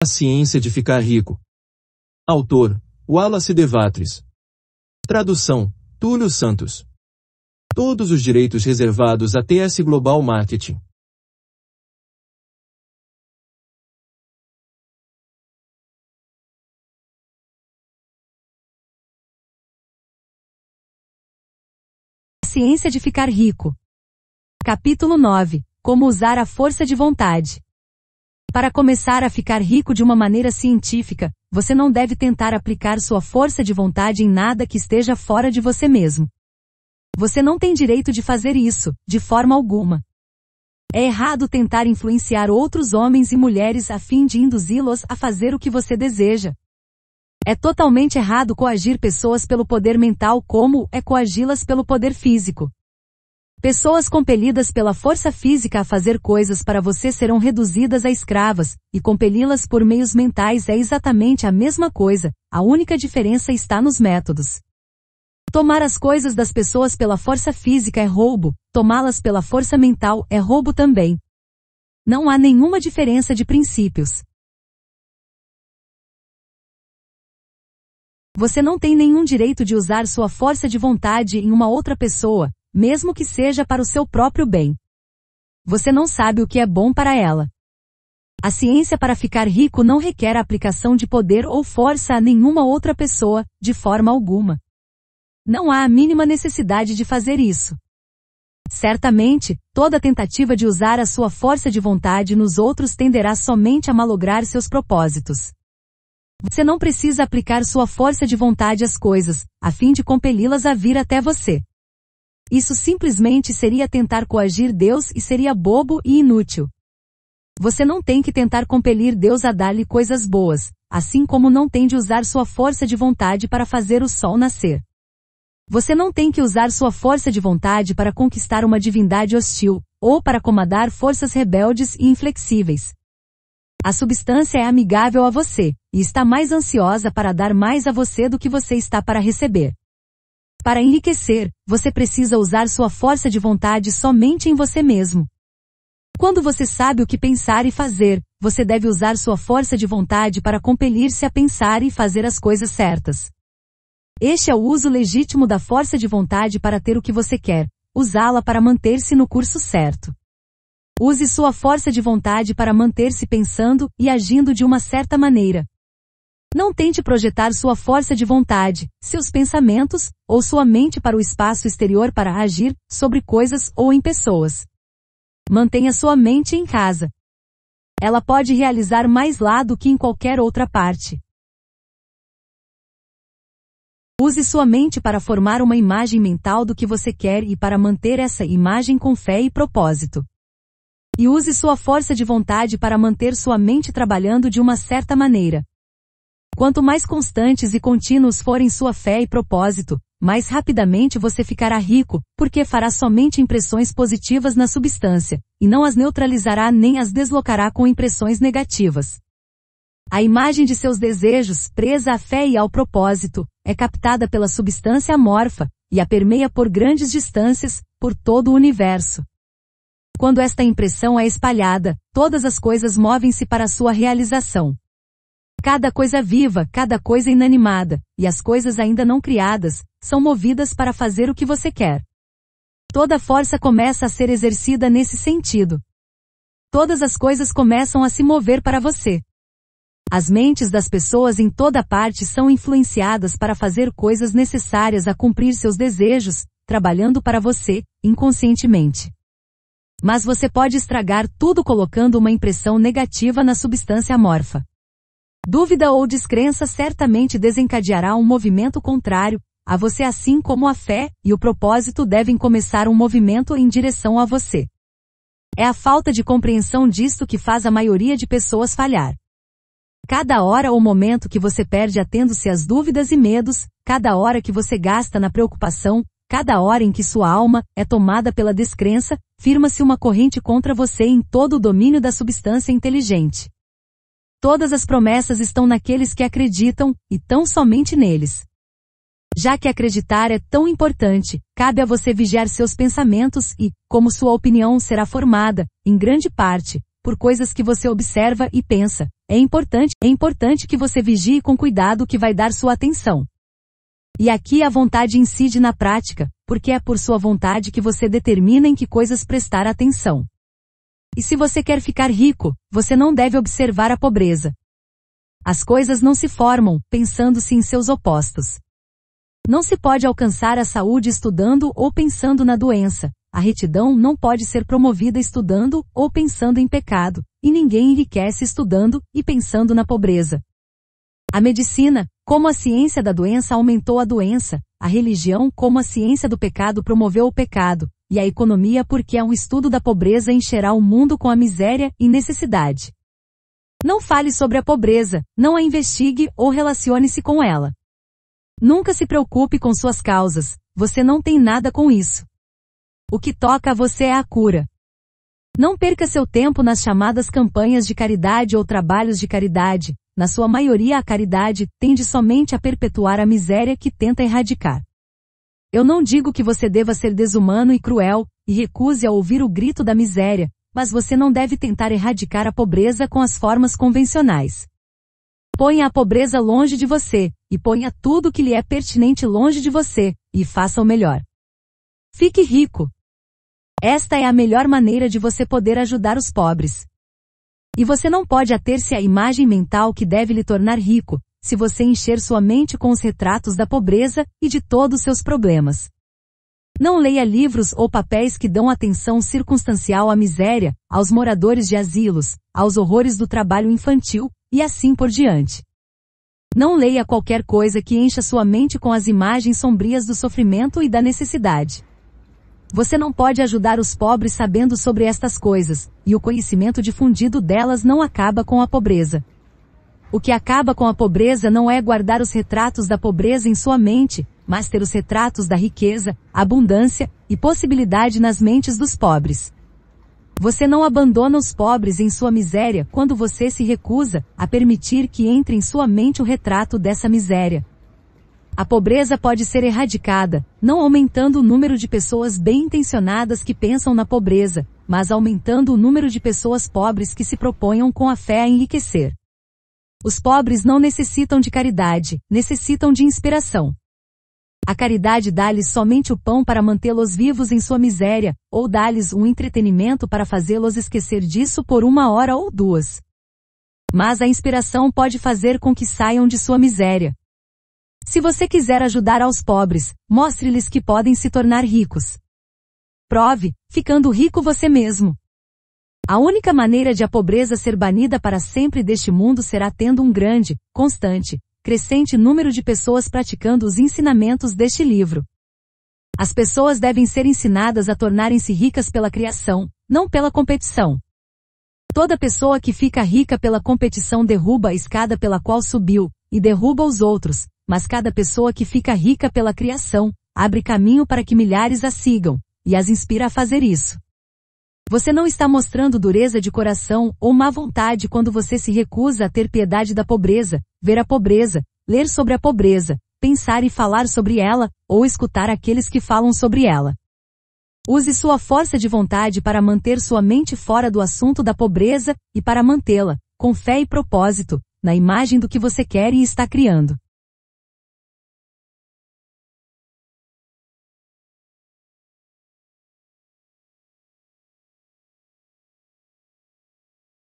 A ciência de ficar rico. Autor: Wallace Devatris. Tradução: Túlio Santos. Todos os direitos reservados a TS Global Marketing. Ciência de ficar rico. Capítulo 9. Como usar a força de vontade. Para começar a ficar rico de uma maneira científica, você não deve tentar aplicar sua força de vontade em nada que esteja fora de você mesmo. Você não tem direito de fazer isso, de forma alguma. É errado tentar influenciar outros homens e mulheres a fim de induzi-los a fazer o que você deseja. É totalmente errado coagir pessoas pelo poder mental como é coagi-las pelo poder físico. Pessoas compelidas pela força física a fazer coisas para você serão reduzidas a escravas, e compeli-las por meios mentais é exatamente a mesma coisa, a única diferença está nos métodos. Tomar as coisas das pessoas pela força física é roubo, tomá-las pela força mental é roubo também. Não há nenhuma diferença de princípios. Você não tem nenhum direito de usar sua força de vontade em uma outra pessoa, mesmo que seja para o seu próprio bem. Você não sabe o que é bom para ela. A ciência para ficar rico não requer a aplicação de poder ou força a nenhuma outra pessoa, de forma alguma. Não há a mínima necessidade de fazer isso. Certamente, toda tentativa de usar a sua força de vontade nos outros tenderá somente a malograr seus propósitos. Você não precisa aplicar sua força de vontade às coisas, a fim de compeli-las a vir até você. Isso simplesmente seria tentar coagir Deus e seria bobo e inútil. Você não tem que tentar compelir Deus a dar-lhe coisas boas, assim como não tem de usar sua força de vontade para fazer o sol nascer. Você não tem que usar sua força de vontade para conquistar uma divindade hostil, ou para comandar forças rebeldes e inflexíveis. A substância é amigável a você, e está mais ansiosa para dar mais a você do que você está para receber. Para enriquecer, você precisa usar sua força de vontade somente em você mesmo. Quando você sabe o que pensar e fazer, você deve usar sua força de vontade para compelir-se a pensar e fazer as coisas certas. Este é o uso legítimo da força de vontade para ter o que você quer, usá-la para manter-se no curso certo. Use sua força de vontade para manter-se pensando e agindo de uma certa maneira. Não tente projetar sua força de vontade, seus pensamentos, ou sua mente para o espaço exterior para agir sobre coisas ou em pessoas. Mantenha sua mente em casa. Ela pode realizar mais lá do que em qualquer outra parte. Use sua mente para formar uma imagem mental do que você quer e para manter essa imagem com fé e propósito. E use sua força de vontade para manter sua mente trabalhando de uma certa maneira. Quanto mais constantes e contínuos forem sua fé e propósito, mais rapidamente você ficará rico, porque fará somente impressões positivas na substância, e não as neutralizará nem as deslocará com impressões negativas. A imagem de seus desejos, presa à fé e ao propósito, é captada pela substância amorfa, e a permeia por grandes distâncias, por todo o universo. Quando esta impressão é espalhada, todas as coisas movem-se para sua realização. Cada coisa viva, cada coisa inanimada, e as coisas ainda não criadas, são movidas para fazer o que você quer. Toda força começa a ser exercida nesse sentido. Todas as coisas começam a se mover para você. As mentes das pessoas em toda parte são influenciadas para fazer coisas necessárias a cumprir seus desejos, trabalhando para você, inconscientemente. Mas você pode estragar tudo colocando uma impressão negativa na substância amorfa. Dúvida ou descrença certamente desencadeará um movimento contrário a você, assim como a fé e o propósito devem começar um movimento em direção a você. É a falta de compreensão disto que faz a maioria de pessoas falhar. Cada hora ou momento que você perde atendo-se às dúvidas e medos, cada hora que você gasta na preocupação, cada hora em que sua alma é tomada pela descrença, firma-se uma corrente contra você em todo o domínio da substância inteligente. Todas as promessas estão naqueles que acreditam, e tão somente neles. Já que acreditar é tão importante, cabe a você vigiar seus pensamentos e, como sua opinião será formada, em grande parte, por coisas que você observa e pensa, é importante que você vigie com cuidado o que vai dar sua atenção. E aqui a vontade incide na prática, porque é por sua vontade que você determina em que coisas prestar atenção. E se você quer ficar rico, você não deve observar a pobreza. As coisas não se formam, pensando-se em seus opostos. Não se pode alcançar a saúde estudando ou pensando na doença. A retidão não pode ser promovida estudando ou pensando em pecado, e ninguém enriquece estudando e pensando na pobreza. A medicina, como a ciência da doença, aumentou a doença, a religião, como a ciência do pecado, promoveu o pecado, e a economia, porque é um estudo da pobreza, encherá o mundo com a miséria e necessidade. Não fale sobre a pobreza, não a investigue ou relacione-se com ela. Nunca se preocupe com suas causas, você não tem nada com isso. O que toca a você é a cura. Não perca seu tempo nas chamadas campanhas de caridade ou trabalhos de caridade. Na sua maioria, a caridade tende somente a perpetuar a miséria que tenta erradicar. Eu não digo que você deva ser desumano e cruel, e recuse a ouvir o grito da miséria, mas você não deve tentar erradicar a pobreza com as formas convencionais. Ponha a pobreza longe de você, e ponha tudo que lhe é pertinente longe de você, e faça o melhor. Fique rico. Esta é a melhor maneira de você poder ajudar os pobres. E você não pode ater-se à imagem mental que deve lhe tornar rico, se você encher sua mente com os retratos da pobreza e de todos seus problemas. Não leia livros ou papéis que dão atenção circunstancial à miséria, aos moradores de asilos, aos horrores do trabalho infantil, e assim por diante. Não leia qualquer coisa que encha sua mente com as imagens sombrias do sofrimento e da necessidade. Você não pode ajudar os pobres sabendo sobre estas coisas, e o conhecimento difundido delas não acaba com a pobreza. O que acaba com a pobreza não é guardar os retratos da pobreza em sua mente, mas ter os retratos da riqueza, abundância e possibilidade nas mentes dos pobres. Você não abandona os pobres em sua miséria quando você se recusa a permitir que entre em sua mente o retrato dessa miséria. A pobreza pode ser erradicada, não aumentando o número de pessoas bem-intencionadas que pensam na pobreza, mas aumentando o número de pessoas pobres que se proponham com a fé a enriquecer. Os pobres não necessitam de caridade, necessitam de inspiração. A caridade dá-lhes somente o pão para mantê-los vivos em sua miséria, ou dá-lhes um entretenimento para fazê-los esquecer disso por 1 hora ou 2. Mas a inspiração pode fazer com que saiam de sua miséria. Se você quiser ajudar aos pobres, mostre-lhes que podem se tornar ricos. Prove, ficando rico você mesmo. A única maneira de a pobreza ser banida para sempre deste mundo será tendo um grande, constante, crescente número de pessoas praticando os ensinamentos deste livro. As pessoas devem ser ensinadas a tornarem-se ricas pela criação, não pela competição. Toda pessoa que fica rica pela competição derruba a escada pela qual subiu, e derruba os outros, mas cada pessoa que fica rica pela criação, abre caminho para que milhares a sigam, e as inspira a fazer isso. Você não está mostrando dureza de coração ou má vontade quando você se recusa a ter piedade da pobreza, ver a pobreza, ler sobre a pobreza, pensar e falar sobre ela, ou escutar aqueles que falam sobre ela. Use sua força de vontade para manter sua mente fora do assunto da pobreza, e para mantê-la, com fé e propósito, na imagem do que você quer e está criando.